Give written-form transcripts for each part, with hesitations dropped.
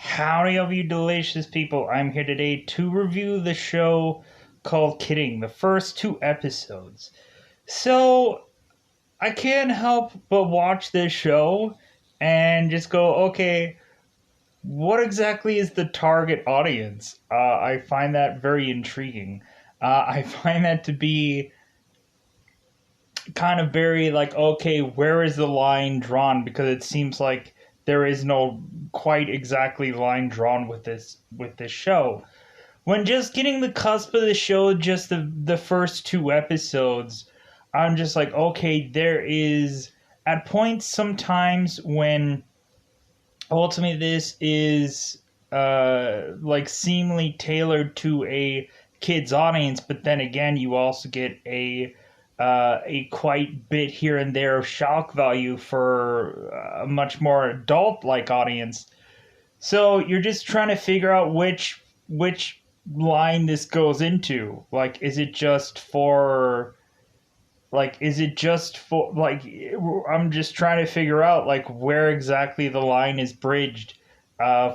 Howdy, of you delicious people. I'm here today to review the show called Kidding, the first two episodes. So, I can't help but watch this show and just go, okay, what exactly is the target audience? I find that very intriguing. I find that to be kind of very like, okay, where is the line drawn? Because it seems like there is no quite exactly line drawn with this show. When just getting the cusp of the show, just the first two episodes, I'm just like, okay, there is at points sometimes when ultimately this is like seemingly tailored to a kid's audience, but then again, you also get a quite bit here and there of shock value for a much more adult like audience. So you're just trying to figure out which line this goes into. Like, is it just for like I'm just trying to figure out like where exactly the line is bridged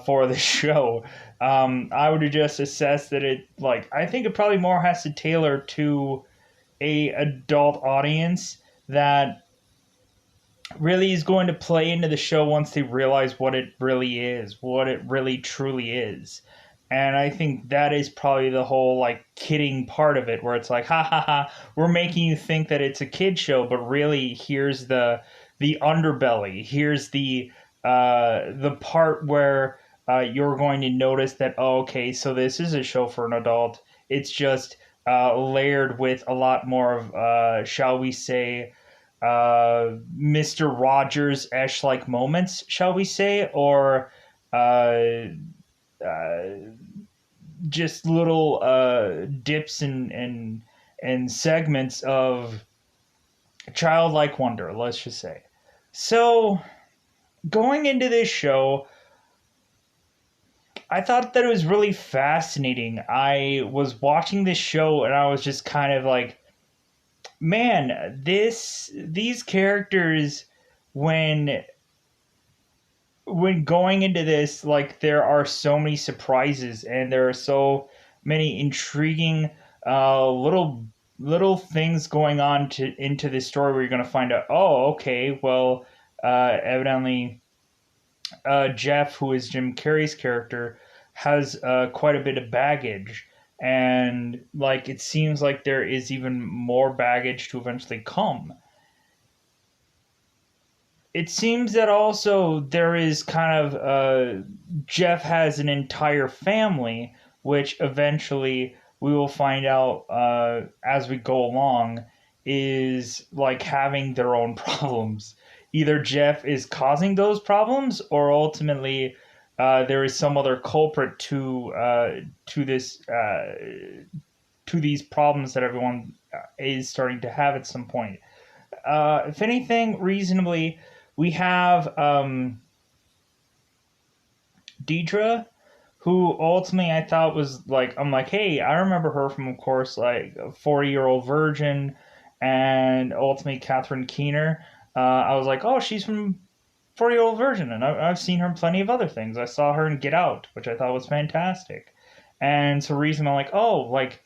for the show. I would just assess that it like I think it probably more has to tailor to a adult audience that really is going to play into the show once they realize what it really is, what it really truly is. And I think that is probably the whole like kidding part of it, where it's like, ha ha ha, we're making you think that it's a kid show, but really here's the underbelly. Here's the part where you're going to notice that, oh, okay, so this is a show for an adult. It's just layered with a lot more of, shall we say, Mr. Rogers esh like moments, shall we say, or uh, uh, just little dips and segments of childlike wonder, let's just say. So, going into this show, I thought that it was really fascinating. I was watching this show and I was just kind of like, man, these characters when going into this, like there are so many surprises and there are so many intriguing little things going on to into this story where you're going to find out, oh, okay, well, evidently, Jeff, who is Jim Carrey's character, has quite a bit of baggage. And like it seems like there is even more baggage to eventually come. It seems that also there is kind of Jeff has an entire family, which eventually we will find out as we go along is like having their own problems. Either Jeff is causing those problems, or ultimately there is some other culprit to this to these problems that everyone is starting to have at some point. If anything, reasonably, we have Deidre, who ultimately I thought was like, I'm like, hey, I remember her from, of course, like a 40-year-old virgin, and ultimately Catherine Keener. I was like, oh, she's from 40-year-old virgin, and I've seen her in plenty of other things. I saw her in Get Out, which I thought was fantastic. And so, reason I'm like, oh, like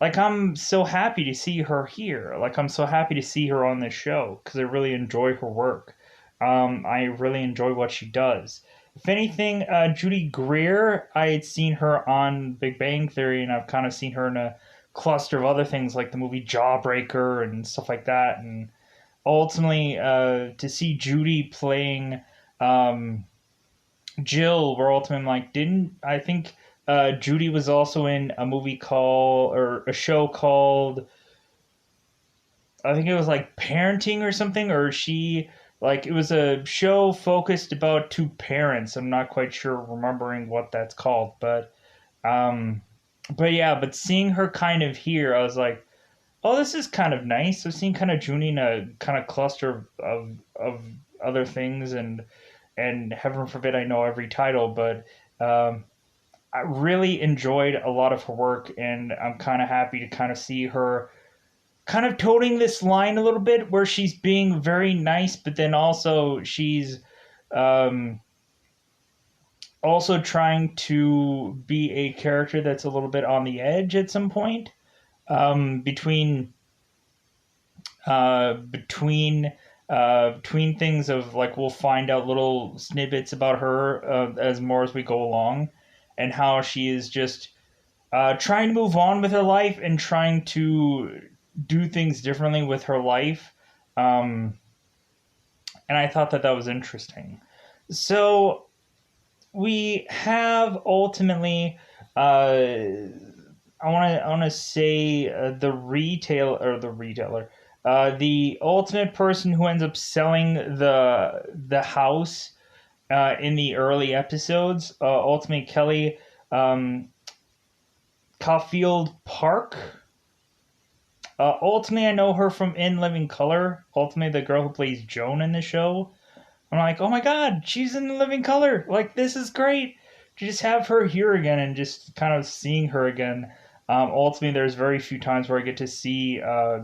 I'm so happy to see her here. Like I'm so happy to see her on this show because I really enjoy her work. I really enjoy what she does. If anything, Judy Greer, I had seen her on Big Bang Theory, and I've kind of seen her in a cluster of other things like the movie Jawbreaker and stuff like that. And ultimately, to see Judy playing um, Jill, where ultimately, like, didn't I think Judy was also in a movie called or a show called, I think it was like Parenting or something, or she like it was a show focused about two parents. I'm not quite sure remembering what that's called, um but yeah, but seeing her kind of here, I was like, oh, this is kind of nice. I've seen kind of Junie in a kind of cluster of other things, and heaven forbid I know every title, but I really enjoyed a lot of her work, and I'm kind of happy to kind of see her kind of toting this line a little bit where she's being very nice, but then also she's um, also trying to be a character that's a little bit on the edge at some point, between between things of like we'll find out little snippets about her as more as we go along, and how she is just trying to move on with her life and trying to do things differently with her life. Um, and I thought that that was interesting. So we have ultimately, I want to say the ultimate person who ends up selling the house in the early episodes. Ultimately, Kelly Caulfield Park. Ultimately, I know her from In Living Color. Ultimately, the girl who plays Joan in the show. I'm like, oh my god, she's in Living Color. Like, this is great. To just have her here again and just kind of seeing her again. Ultimately, there's very few times where I get to see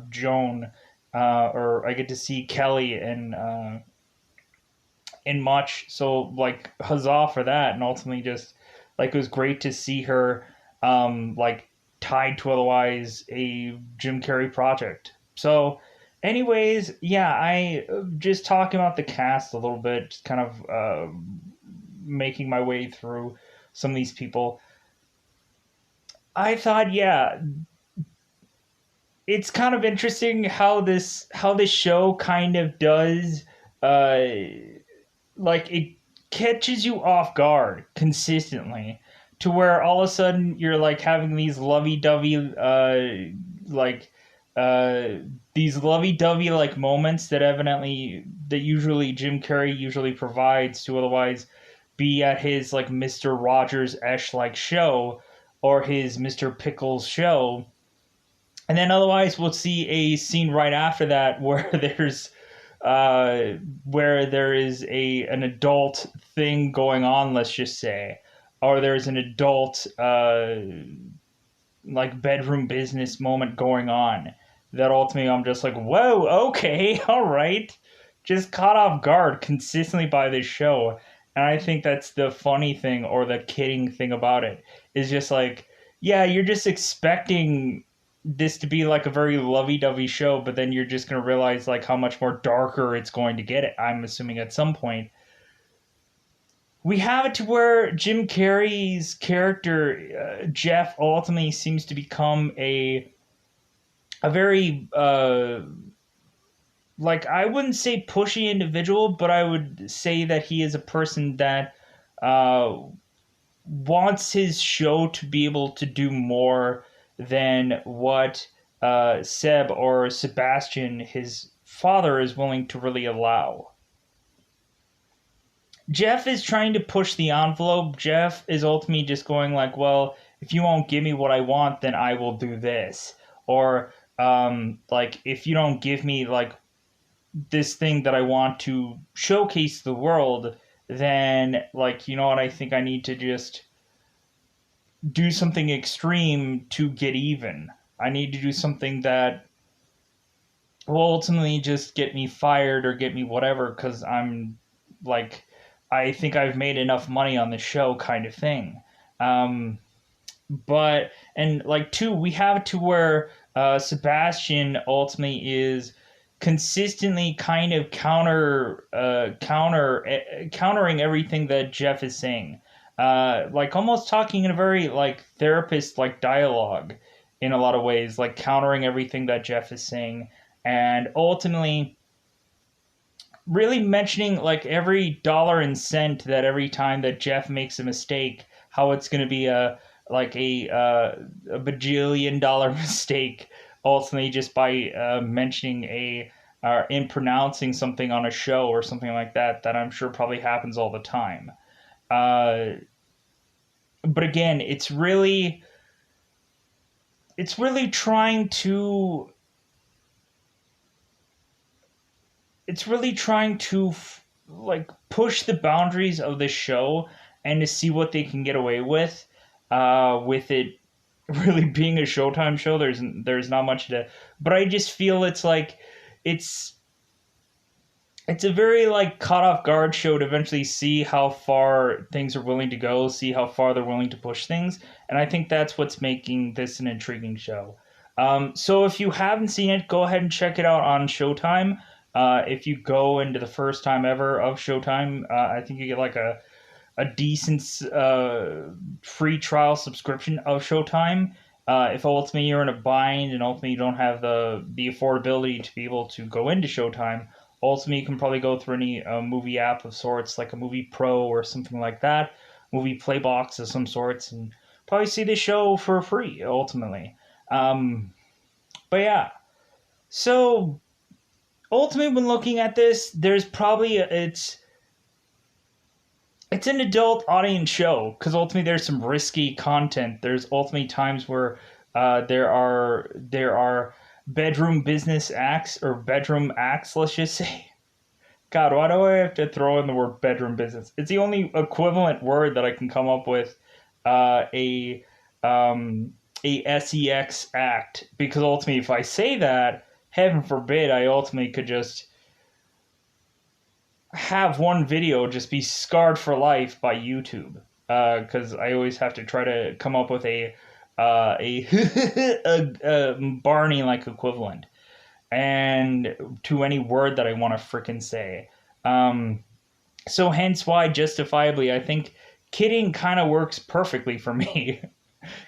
Joan, or I get to see Kelly in much. So, like, huzzah for that. And ultimately, just like it was great to see her, like tied to otherwise a Jim Carrey project. So, anyways, yeah, I just talking about the cast a little bit, just kind of making my way through some of these people. I thought, yeah, it's kind of interesting how this show kind of does, uh, like it catches you off guard consistently, to where all of a sudden you're like having these lovey-dovey like uh these lovey-dovey like moments that usually Jim Carrey usually provides to otherwise be at his like Mr. Rogers Esh like show, or his Mr. Pickles show. And then otherwise we'll see a scene right after that where there is a an adult thing going on, let's just say, or there's an adult like bedroom business moment going on, that ultimately I'm just like, whoa, okay, all right, just caught off guard consistently by this show. And I think that's the funny thing, or the kidding thing about it, is just like, yeah, you're just expecting this to be like a very lovey-dovey show, but then you're just going to realize like how much more darker it's going to get, I'm assuming, at some point. We have it to where Jim Carrey's character, Jeff, ultimately seems to become a very like, I wouldn't say pushy individual, but I would say that he is a person that uh, wants his show to be able to do more than what Seb, or Sebastian, his father, is willing to really allow. Jeff is trying to push the envelope. Jeff is ultimately just going like, well, if you won't give me what I want, then I will do this. Or like, if you don't give me like this thing that I want to showcase the world, then like, you know what, I think I need to just do something extreme to get even. I need to do something that will ultimately just get me fired or get me whatever, because I'm like, I think I've made enough money on the show, kind of thing. Um, but, and like, two, we have to where Sebastian ultimately is consistently kind of countering everything that Jeff is saying, like almost talking in a very like therapist like dialogue in a lot of ways, like countering everything that Jeff is saying, and ultimately really mentioning like every dollar and cent, that every time that Jeff makes a mistake, how it's going to be a bajillion dollar mistake, ultimately just by mentioning a in pronouncing something on a show or something like that, that I'm sure probably happens all the time. Uh, but again, it's really trying to it's really trying to like push the boundaries of the show, and to see what they can get away with it really being a Showtime show. There's not much to, but I just feel it's like it's it's a very like caught off guard show to eventually see how far things are willing to go, see how far they're willing to push things, and I think that's what's making this an intriguing show. So if you haven't seen it, go ahead and check it out on Showtime. If you go into the first time ever of Showtime, I think you get like a decent free trial subscription of Showtime. If ultimately you're in a bind and ultimately you don't have the affordability to be able to go into Showtime, ultimately you can probably go through any movie app of sorts, like a Movie Pro or something like that, Movie Playbox of some sorts, and probably see the show for free ultimately. But yeah, so ultimately when looking at this, there's probably it's an adult audience show because ultimately there's some risky content. There's ultimately times where there are bedroom business acts or bedroom acts. Let's just say. God, why do I have to throw in the word bedroom business? It's the only equivalent word that I can come up with. A sex act, because ultimately, if I say that, heaven forbid, I ultimately could just have one video just be scarred for life by YouTube. Because I always have to try to come up with a Barney like equivalent, and to any word that I want to frickin' say. So hence why, justifiably, I think kidding kind of works perfectly for me.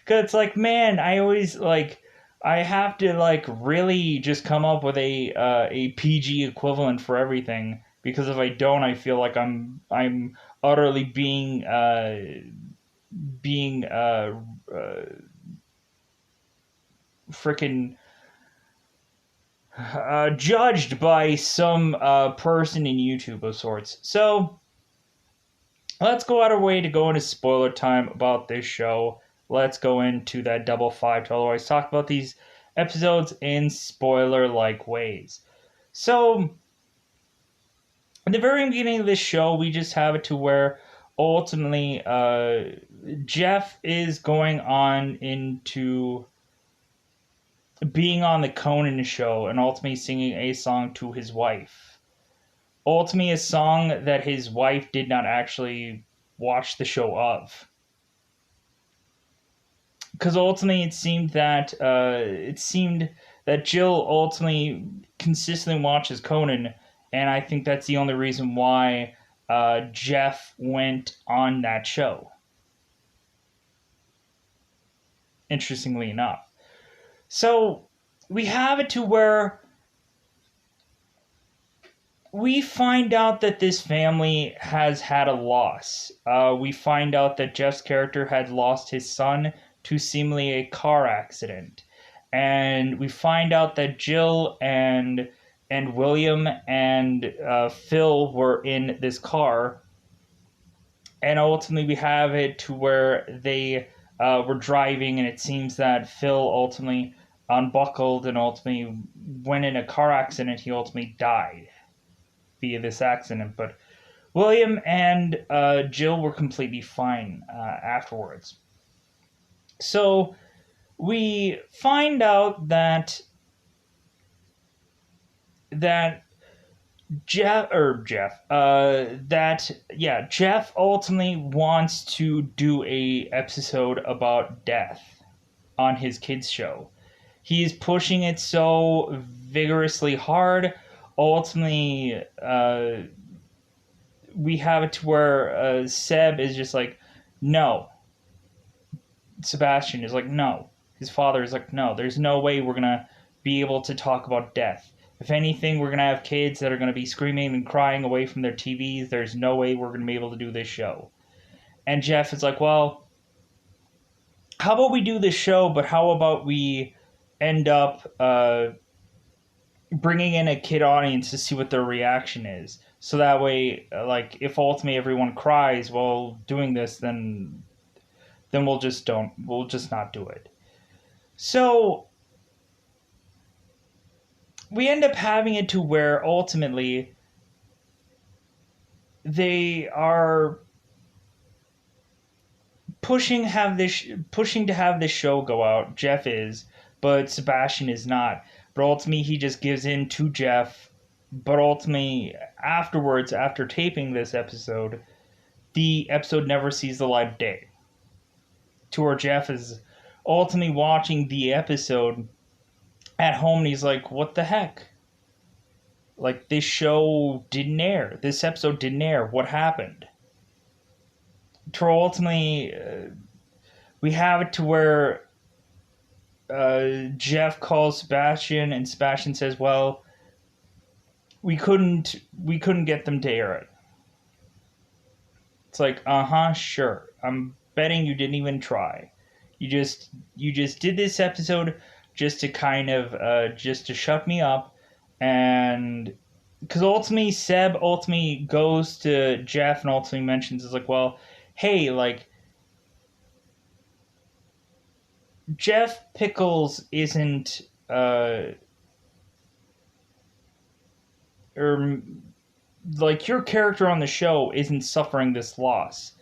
Cause it's like, man, I always like I have to like really just come up with a PG equivalent for everything because if I don't, I feel like I'm utterly being freaking judged by some person in YouTube of sorts. So let's go out of our way to go into spoiler time about this show. Let's go into that double five to otherwise talk about these episodes in spoiler like ways. So, in the very beginning of this show, we just have it to where ultimately Jeff is going on into being on the Conan show and ultimately singing a song to his wife. Ultimately, a song that his wife did not actually watch the show of. Because ultimately, it seemed that Jill ultimately consistently watches Conan, and I think that's the only reason why Jeff went on that show. Interestingly enough, so we have it to where we find out that this family has had a loss. We find out that Jeff's character had lost his son to seemingly a car accident. And we find out that Jill and William and Phil were in this car. And ultimately we have it to where they were driving, and it seems that Phil ultimately unbuckled and ultimately went in a car accident. He ultimately died via this accident, but William and Jill were completely fine afterwards. So we find out that Jeff ultimately wants to do a episode about death on his kids show. He's pushing it so vigorously hard. Ultimately, we have it to where Seb is just like, no. Sebastian is like, no. His father is like, no. There's no way we're going to be able to talk about death. If anything, we're going to have kids that are going to be screaming and crying away from their TVs. There's no way we're going to be able to do this show. And Jeff is like, well, how about we do this show, but how about we end up bringing in a kid audience to see what their reaction is. So that way, like, if ultimately everyone cries while doing this, then we'll just not do it. So we end up having it to where ultimately they are pushing to have this show go out. Jeff is, but Sebastian is not. But ultimately, he just gives in to Jeff. But ultimately, afterwards, after taping this episode, the episode never sees the light of day. To where Jeff is ultimately watching the episode at home and he's like, what the heck? Like, this show didn't air. This episode didn't air. What happened? To where ultimately, we have it to where Jeff calls Sebastian and Sebastian says, well, we couldn't get them to air it. It's like, sure. I'm betting you didn't even try. You just did this episode just to kind of just to shut me up, and because ultimately Seb ultimately goes to Jeff and ultimately mentions, is like, well, hey, like, Jeff Pickles isn't or like, your character on the show isn't suffering this loss.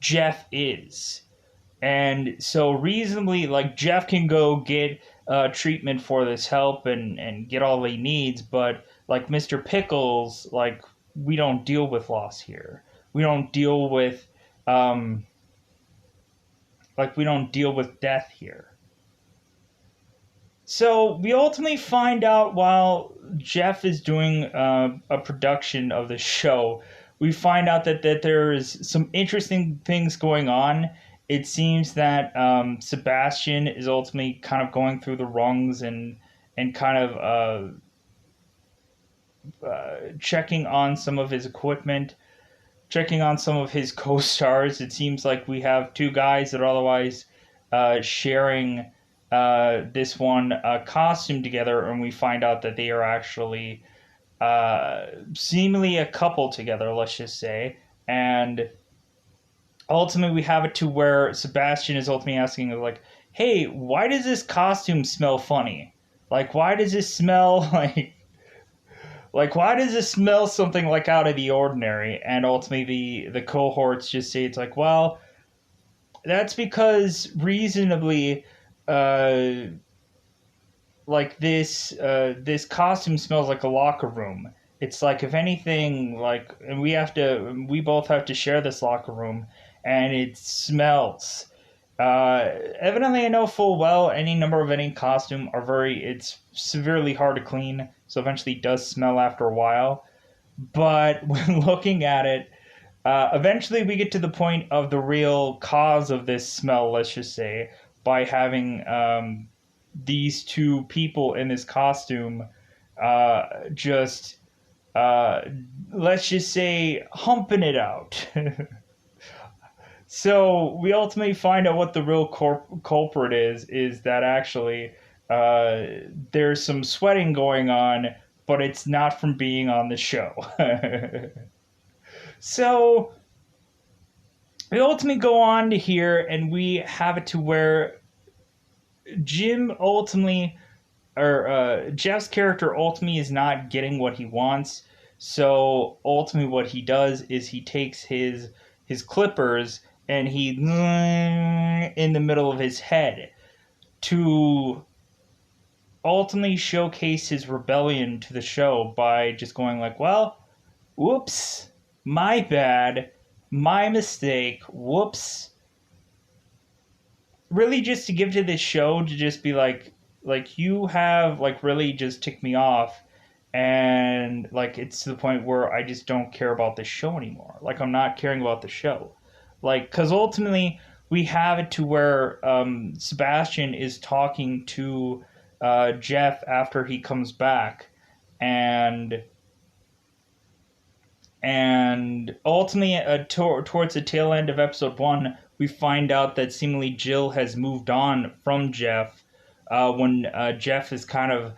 Jeff is. And so reasonably, like, Jeff can go get treatment for this help and get all he needs, but like Mr. Pickles, like, we don't deal with loss here. We don't deal with we don't deal with death here. So we ultimately find out while Jeff is doing a production of the show, we find out that there's some interesting things going on. It seems that Sebastian is ultimately kind of going through the rungs and kind of checking on some of his equipment, checking on some of his co-stars. It seems like we have two guys that are otherwise sharing this one costume together, and we find out that they are actually seemingly a couple together, let's just say. And ultimately we have it to where Sebastian is ultimately asking, like, hey, why does this costume smell funny? Like, why does this smell like why does this smell something like out of the ordinary? And ultimately the cohorts just say, it's like, well, that's because reasonably like this costume smells like a locker room. It's like, if anything, like, and we both have to share this locker room, and it smells. Evidently, I know full well any number of any costume it's severely hard to clean, so eventually it does smell after a while. But when looking at it, eventually we get to the point of the real cause of this smell, let's just say, by having these two people in this costume let's just say, humping it out. So we ultimately find out what the real culprit is that actually there's some sweating going on, but it's not from being on the show. So we ultimately go on to here, and we have it to where Jim ultimately, or Jeff's character ultimately is not getting what he wants. So ultimately what he does is he takes his clippers and he in the middle of his head to ultimately showcase his rebellion to the show by just going like, well, whoops, my bad, my mistake, whoops. Really just to give to this show to just be like, you have, like, really just ticked me off, and like, it's to the point where I just don't care about this show anymore. Like, I'm not caring about the show. Like, because ultimately we have it to where Sebastian is talking to Jeff after he comes back, and ultimately towards the tail end of episode 1, we find out that seemingly Jill has moved on from Jeff, when Jeff is kind of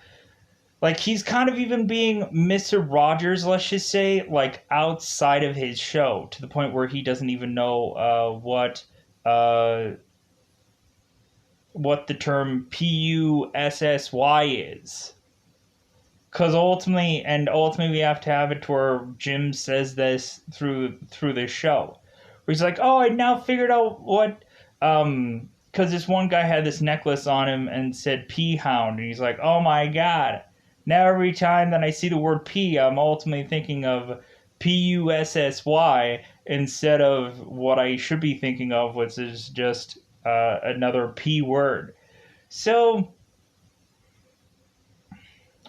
like, he's kind of even being Mr. Rogers, let's just say, like, outside of his show, to the point where he doesn't even know what the term PUSSY is. Because ultimately we have to have it to where Jim says this through this show, where he's like, oh, I now figured out what, because this one guy had this necklace on him and said P-Hound, and he's like, oh my god, Now every time that I see the word P, I'm ultimately thinking of Pussy instead of what I should be thinking of, which is just another P word. So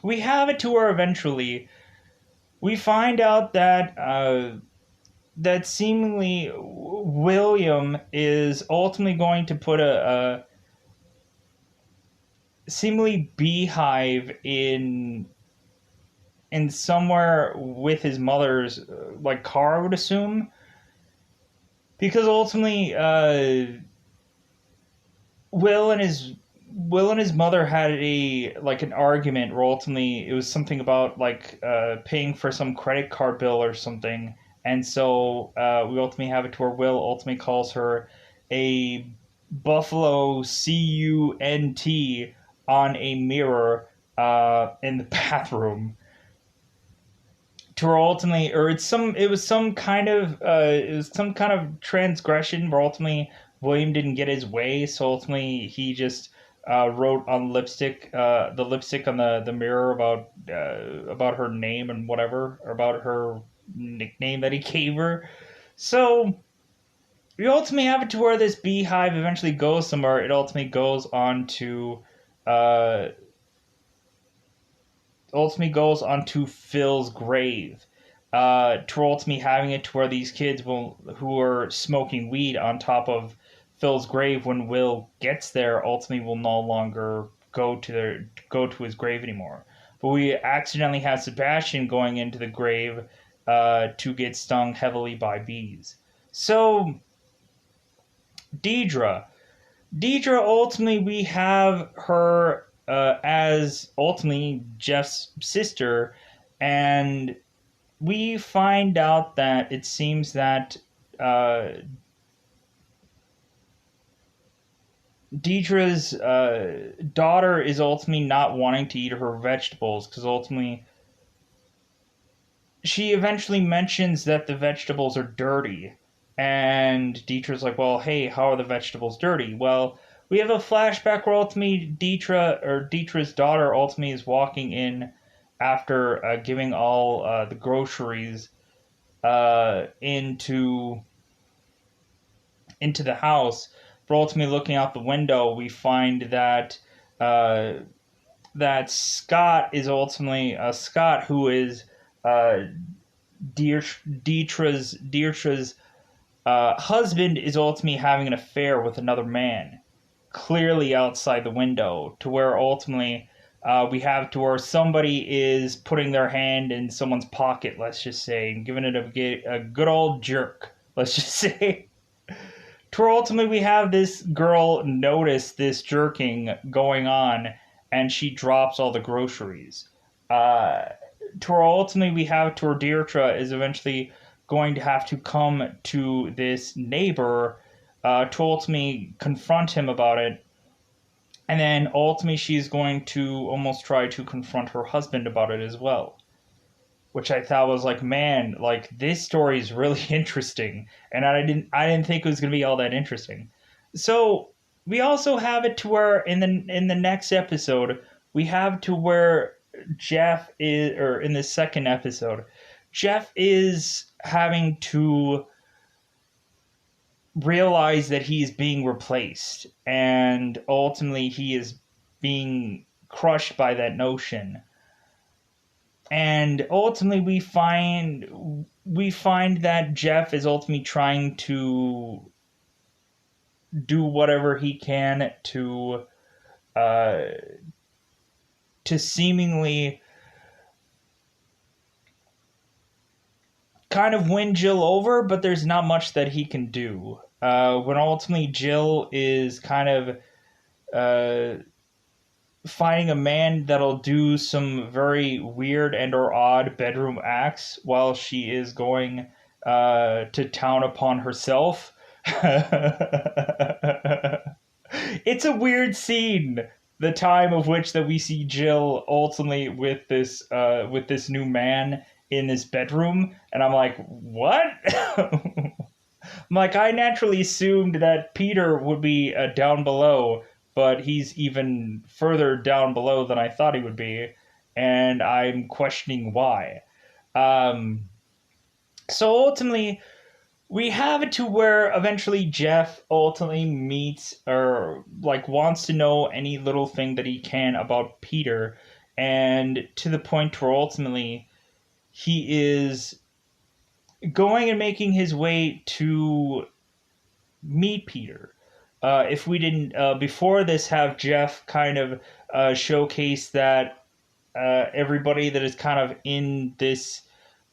we have it to where eventually we find out that that seemingly William is ultimately going to put a seemingly beehive in somewhere with his mother's like car, I would assume, because ultimately Will and his Will and his mother had a like an argument where ultimately it was something about like paying for some credit card bill or something, and so we ultimately have it to where Will ultimately calls her a Buffalo cunt on a mirror in the bathroom. To where ultimately, or it was some kind of transgression where ultimately William didn't get his way, so ultimately he just wrote on the lipstick on the mirror about her name and whatever, or about her nickname that he gave her. So we ultimately have it to where this beehive eventually goes somewhere. It ultimately goes on to uh, Phil's grave. To ultimately having it to where these kids who are smoking weed on top of Phil's grave when Will gets there ultimately will no longer go to his grave anymore. But we accidentally have Sebastian going into the grave to get stung heavily by bees. So Deidre, ultimately we have her as ultimately Jeff's sister, and we find out that it seems that uh, Deidre's daughter is ultimately not wanting to eat her vegetables because ultimately she eventually mentions that the vegetables are dirty. And Deidre's like, well, hey, how are the vegetables dirty? Well, we have a flashback where ultimately Deidre's daughter ultimately is walking in after giving all the groceries into the house. But ultimately, looking out the window, we find that uh, Scott, who is uh, Dietrich's husband, is ultimately having an affair with another man, clearly outside the window. To where ultimately we have to where somebody is putting their hand in someone's pocket, let's just say, and giving it a good old jerk, let's just say. To where ultimately we have this girl notice this jerking going on, and she drops all the groceries. Uh, to where ultimately we have to where Deirdre is eventually going to have to come to this neighbor to ultimately confront him about it. And then ultimately she's going to almost try to confront her husband about it as well, which I thought was like, man, like this story is really interesting, and I didn't think it was gonna be all that interesting. So we also have it to where in the next episode we have to where Jeff is, or in the second episode, Jeff is having to realize that he's being replaced, and ultimately he is being crushed by that notion, and ultimately we find that Jeff is ultimately trying to do whatever he can uh, to seemingly kind of win Jill over, but there's not much that he can do. When ultimately Jill is kind of finding a man that'll do some very weird and or odd bedroom acts while she is going to town upon herself. It's a weird scene. The time of which that we see Jill ultimately with this new man in this bedroom, and I'm like, what? I'm like, I naturally assumed that Peter would be down below, but he's even further down below than I thought he would be. and I'm questioning why. Um, so ultimately, we have it to where eventually Jeff ultimately meets or like wants to know any little thing that he can about Peter, and to the point where ultimately he is going and making his way to meet Peter. If we didn't before this have Jeff kind of showcase that everybody that is kind of in this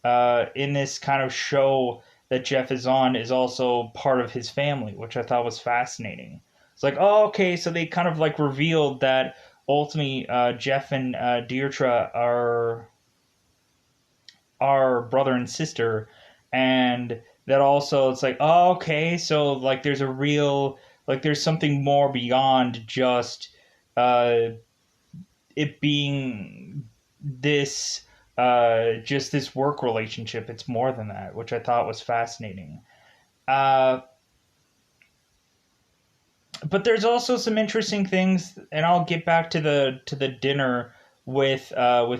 kind of show that Jeff is on is also part of his family, which I thought was fascinating. It's like, oh, okay, so they kind of like revealed that ultimately Jeff and Deirdre are brother and sister, and that also it's like, oh, okay, so like there's a real like there's something more beyond just uh, it being this just this work relationship. It's more than that, which I thought was fascinating. Uh, but there's also some interesting things, and I'll get back to the dinner with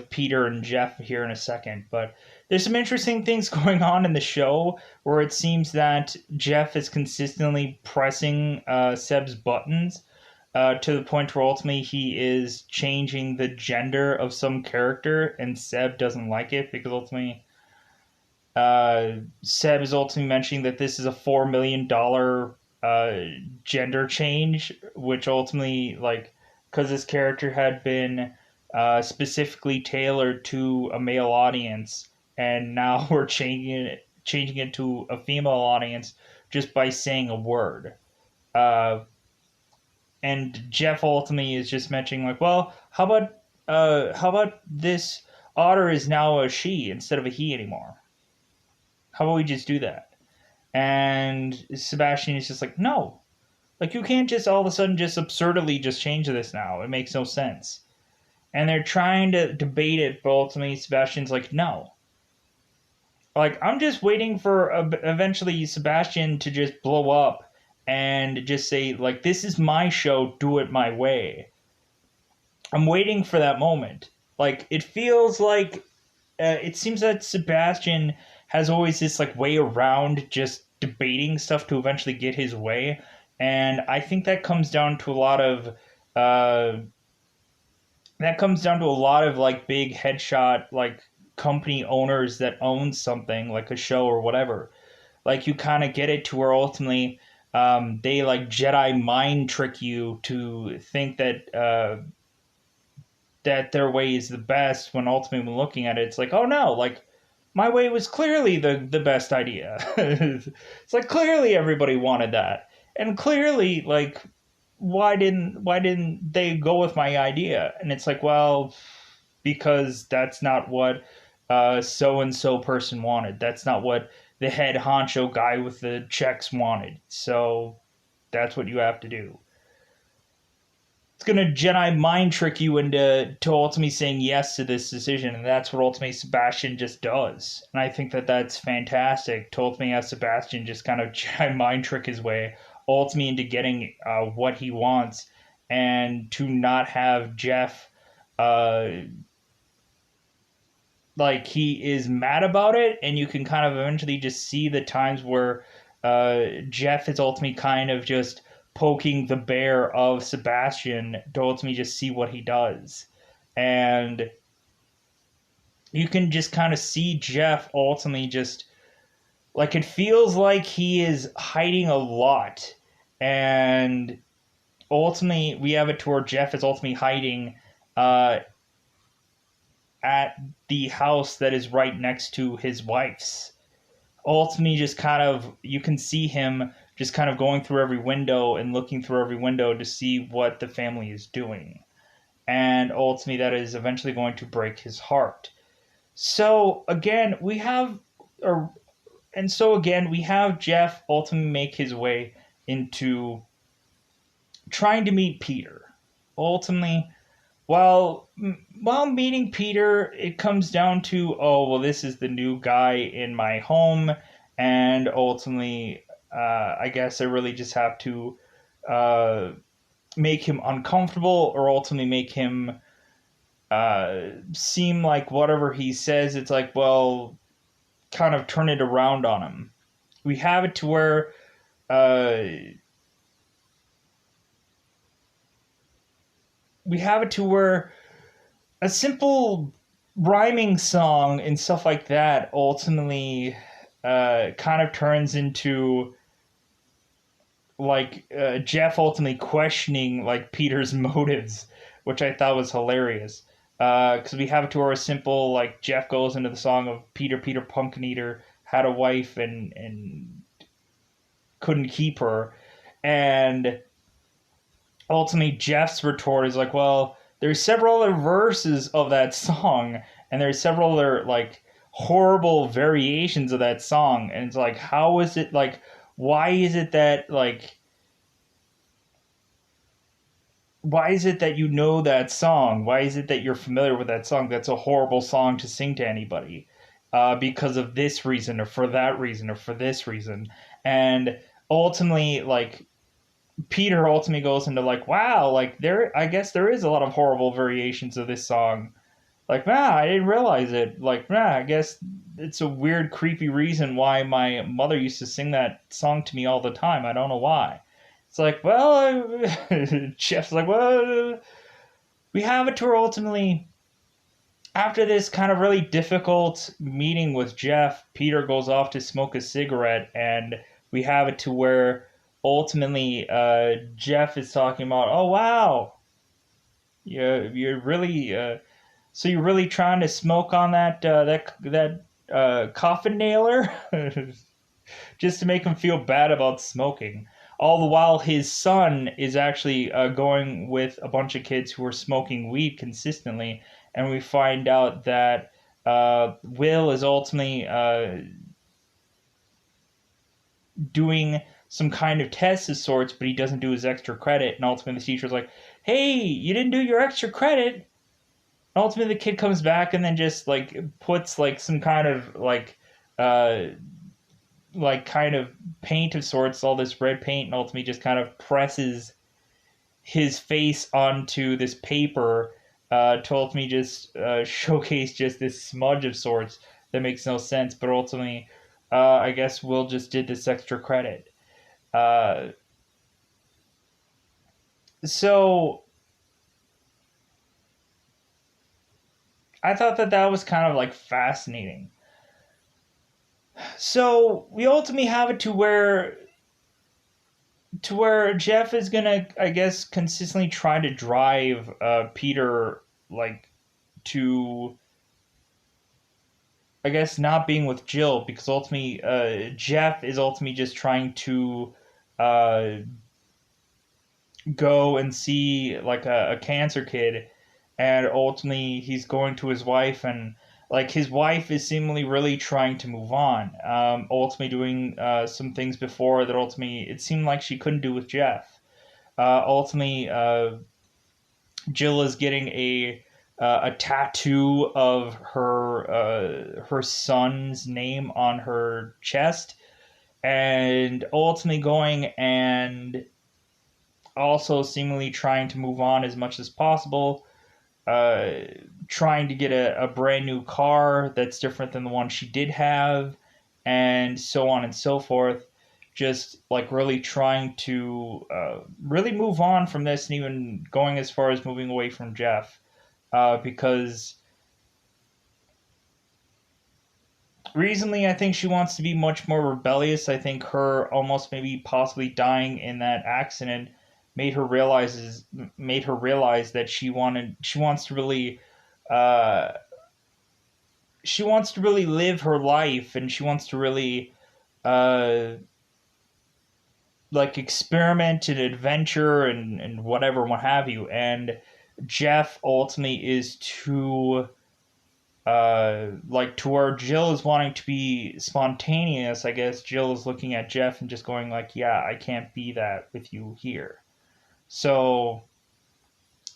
Peter and Jeff here in a second. But there's some interesting things going on in the show where it seems that Jeff is consistently pressing Seb's buttons to the point where ultimately he is changing the gender of some character, and Seb doesn't like it because ultimately Seb is ultimately mentioning that this is a $4 million gender change, which ultimately, like, because this character had been specifically tailored to a male audience, and now we're changing it to a female audience just by saying a word. Uh, and Jeff ultimately is just mentioning like, well, how about this otter is now a she instead of a he anymore? How about we just do that? And Sebastian is just like, no, like you can't just all of a sudden just absurdly just change this now. It makes no sense. And they're trying to debate it, but ultimately Sebastian's like, no. Like I'm just waiting for eventually Sebastian to just blow up and just say like, this is my show, do it my way. I'm waiting for that moment. Like it feels like it seems that Sebastian has always this like way around just debating stuff to eventually get his way, and I think that comes down to a lot of like big headshot like company owners that own something like a show or whatever. Like you kind of get it to where ultimately they like Jedi mind trick you to think that their way is the best when ultimately when looking at it it's like, oh no, like my way was clearly the best idea. It's like clearly everybody wanted that, and clearly like why didn't they go with my idea? And it's like, well, because that's not what so and so person wanted. That's not what the head honcho guy with the checks wanted. So that's what you have to do. It's gonna Jedi mind trick you into to ultimately saying yes to this decision, and that's what ultimately Sebastian just does. And I think that that's fantastic. To ultimately have Sebastian just kind of Jedi mind trick his way ultimately into getting what he wants, and to not have Jeff uh, like he is mad about it, and you can kind of eventually just see the times where Jeff is ultimately kind of just poking the bear of Sebastian to ultimately just see what he does. And you can just kind of see Jeff ultimately just like it feels like he is hiding a lot. And ultimately, we have it to where Jeff is ultimately hiding uh, at the house that is right next to his wife's. Ultimately, just kind of you can see him just kind of going through every window and looking through every window to see what the family is doing, and ultimately that is eventually going to break his heart. So again we have or and so again we have Jeff ultimately make his way into trying to meet Peter. Ultimately, while while meeting Peter, it comes down to, oh well, this is the new guy in my home, and ultimately, I guess I really just have to uh, make him uncomfortable, or ultimately make him seem like whatever he says, it's like, well, kind of turn it around on him. We have it to where uh, we have it to where a simple rhyming song and stuff like that ultimately kind of turns into like Jeff ultimately questioning like Peter's motives, which I thought was hilarious. Because we have it to where a simple like Jeff goes into the song of Peter Pumpkin Eater had a wife and couldn't keep her, and ultimately Jeff's retort is like, well, there's several other verses of that song, and there's several other like horrible variations of that song, and it's like, how is it like? Why is it that like? Why is it that you know that song? Why is it that you're familiar with that song? That's a horrible song to sing to anybody, because of this reason or for that reason or for this reason, and ultimately, like Peter ultimately goes into like, wow, like there, I guess there is a lot of horrible variations of this song. Like, nah, I didn't realize it. Like, nah, I guess it's a weird, creepy reason why my mother used to sing that song to me all the time. I don't know why. It's like, well, Jeff's like, well, we have it to where ultimately, after this kind of really difficult meeting with Jeff, Peter goes off to smoke a cigarette, and we have it to where ultimately Jeff is talking about, oh wow, you're really so you're really trying to smoke on that coffin nailer, just to make him feel bad about smoking. All the while, his son is actually going with a bunch of kids who are smoking weed consistently, and we find out that Will is ultimately doing some kind of test of sorts, but he doesn't do his extra credit, and ultimately the teacher's like, "Hey, you didn't do your extra credit." And ultimately, the kid comes back and then just like puts like some kind of uh kind of paint of sorts, all this red paint, and ultimately just kind of presses his face onto this paper to ultimately just showcase just this smudge of sorts that makes no sense. But ultimately, I guess Will just did this extra credit. Uh, so I thought that that was kind of like fascinating. So we ultimately have it to where Jeff is gonna, I guess, consistently try to drive Peter like to, I guess, not being with Jill, because ultimately Jeff is ultimately just trying to uh, go and see like a cancer kid, and ultimately he's going to his wife, and like his wife is seemingly really trying to move on, ultimately doing some things before that ultimately it seemed like she couldn't do with Jeff. Ultimately, Jill is getting a tattoo of her son's name on her chest, and ultimately going and also seemingly trying to move on as much as possible, uh, trying to get a brand new car that's different than the one she did have, and so on and so forth. Just like really trying to really move on from this, and even going as far as moving away from Jeff, because recently I think she wants to be much more rebellious. I think her almost maybe possibly dying in that accident made her realize that she wants to really uh, she wants to really live her life, and she wants to really uh, like experiment and adventure and whatever and what have you. And Jeff ultimately is too like to where Jill is wanting to be spontaneous. I guess Jill is looking at Jeff and just going like, yeah, I can't be that with you here. So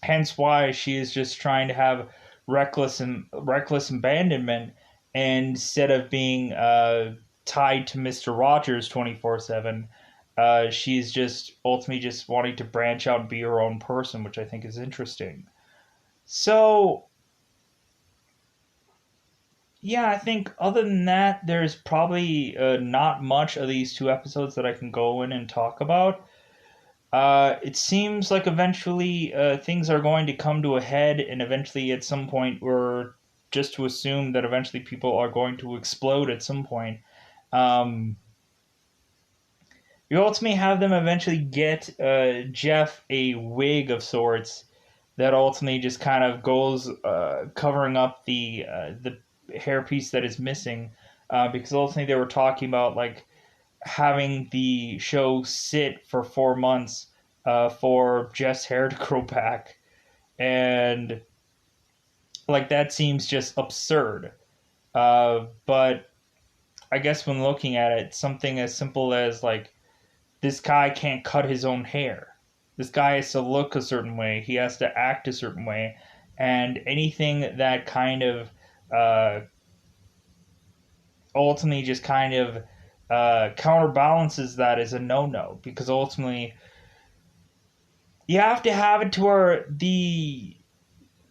hence why she is just trying to have reckless abandonment, instead of being tied to Mr. Rogers 24/7. She's just ultimately just wanting to branch out and be her own person, which I think is interesting. So Yeah, I think other than that, there's probably not much of these two episodes that I can go in and talk about. It seems like eventually things are going to come to a head, and eventually, at some point, we're just to assume that eventually people are going to explode at some point. Um, you ultimately have them eventually get Jeff a wig of sorts that ultimately just kind of goes covering up the hairpiece that is missing, because ultimately they were talking about like having the show sit for 4 months for Jeff's hair to grow back, and like that seems just absurd. But I guess when looking at it, something as simple as like this guy can't cut his own hair. This guy has to look a certain way. He has to act a certain way, and anything that kind of uh, ultimately just kind of counterbalances that is a no-no, because ultimately you have to have it to where the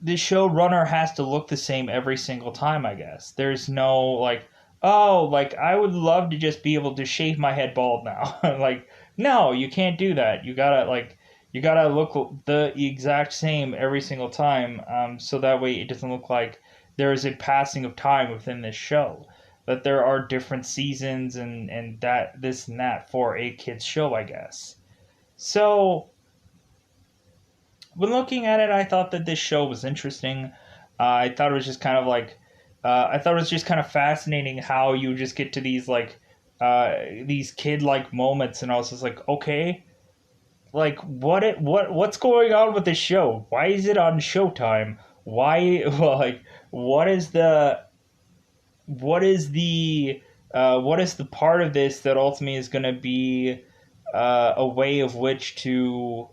showrunner has to look the same every single time. I guess there's no like, oh, like I would love to just be able to shave my head bald now. Like, no, you can't do that. You gotta look the exact same every single time, so that way it doesn't look like there is a passing of time within this show. That there are different seasons and that this and that for a kids show, I guess. So when looking at it, I thought that this show was interesting. I thought it was just kind of like, I thought it was just kind of fascinating how you just get to these kid like moments, and I was just like, okay, like what's going on with this show? Why is it on Showtime? Why well, like what is the what is the what is the part of this that ultimately is going to be a way of which to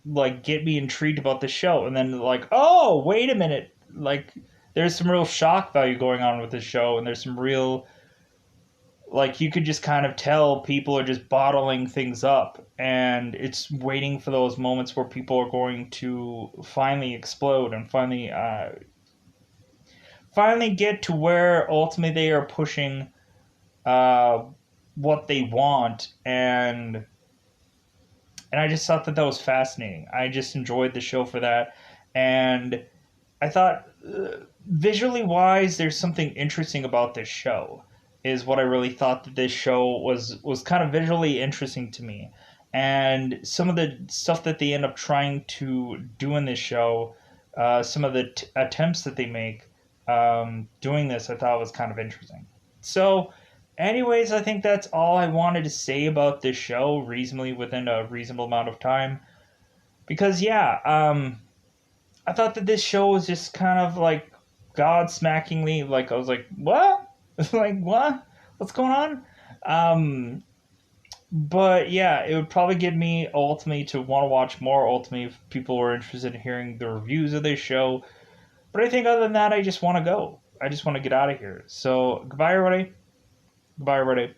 like get me intrigued about the show, and then like, oh wait a minute, like there's some real shock value going on with the show, and there's some real like you could just kind of tell people are just bottling things up, and it's waiting for those moments where people are going to finally explode and finally get to where ultimately they are pushing uh, what they want, and I just thought that that was fascinating. I just enjoyed the show for that, and I thought visually wise, there's something interesting about this show. Is what I really thought that this show was kind of visually interesting to me, and some of the stuff that they end up trying to do in this show, some of the attempts that they make doing this, I thought was kind of interesting. So, anyways, I think that's all I wanted to say about this show, reasonably within a reasonable amount of time. Because yeah, I thought that this show was just kind of like God smackingly like I was like, what? Like what? What's going on? Um but yeah, it would probably get me ultimately to want to watch more ultimately if people were interested in hearing the reviews of this show. But I think other than that I just want to go. I just want to get out of here. So goodbye everybody. Goodbye everybody.